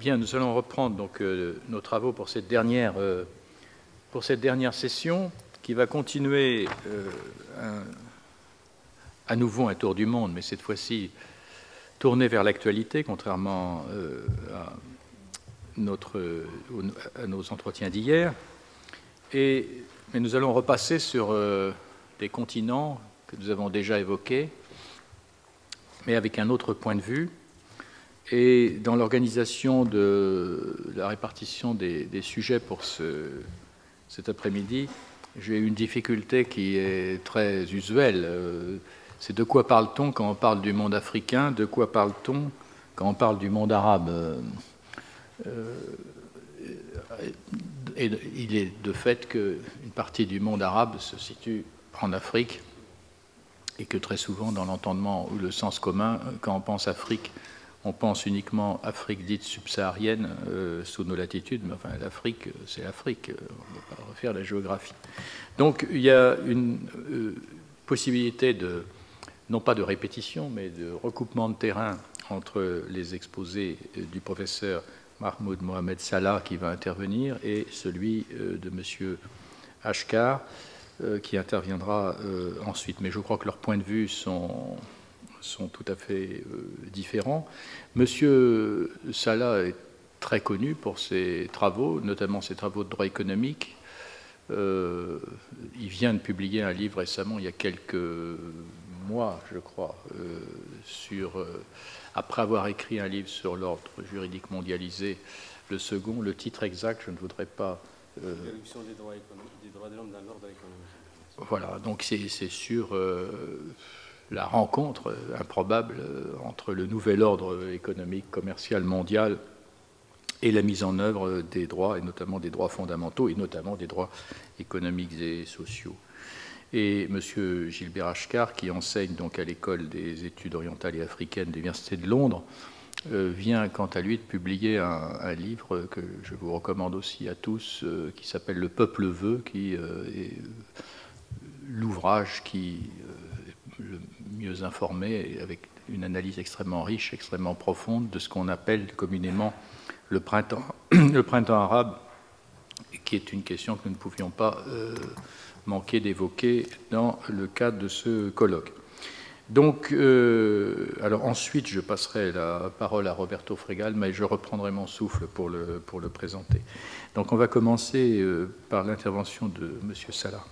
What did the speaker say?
Bien, nous allons reprendre donc nos travaux pour cette dernière session qui va continuer à nouveau un tour du monde, mais cette fois-ci tourné vers l'actualité, contrairement à nos entretiens d'hier. Mais nous allons repasser sur des continents que nous avons déjà évoqués, mais avec un autre point de vue. Et dans l'organisation de la répartition des sujets pour cet après-midi, j'ai eu une difficulté qui est très usuelle. C'est de quoi parle-t-on quand on parle du monde africain? De quoi parle-t-on quand on parle du monde arabe? Et il est de fait qu'une partie du monde arabe se situe en Afrique et que très souvent, dans l'entendement ou le sens commun, quand on pense Afrique, on pense uniquement Afrique dite subsaharienne sous nos latitudes, mais enfin l'Afrique, c'est l'Afrique, on ne va pas refaire la géographie. Donc il y a une possibilité de, non pas de répétition, mais de recoupement de terrain entre les exposés du professeur Mahmoud Mohamed Salah qui va intervenir et celui de M. Ashkar qui interviendra ensuite. Mais je crois que leurs points de vue sont tout à fait différents. Monsieur Salah est très connu pour ses travaux, notamment ses travaux de droit économique. Il vient de publier un livre récemment, il y a quelques mois, je crois, après avoir écrit un livre sur l'ordre juridique mondialisé, le second, le titre exact, je ne voudrais pas... L'éruption des droits de l'homme dans l'ordre économique. Voilà, donc c'est sur la rencontre improbable entre le nouvel ordre économique, commercial, mondial et la mise en œuvre des droits, et notamment des droits fondamentaux, et notamment des droits économiques et sociaux. Et M. Gilbert Ashkar, qui enseigne donc à l'École des études orientales et africaines de l'Université de Londres, vient quant à lui de publier un livre que je vous recommande aussi à tous, qui s'appelle « Le peuple veut », qui est l'ouvrage qui le mieux informé, et avec une analyse extrêmement riche, extrêmement profonde de ce qu'on appelle communément le printemps arabe, qui est une question que nous ne pouvions pas manquer d'évoquer dans le cadre de ce colloque. Donc, alors ensuite, je passerai la parole à Roberto Fregal, mais je reprendrai mon souffle pour le présenter. Donc, on va commencer par l'intervention de M. Salah.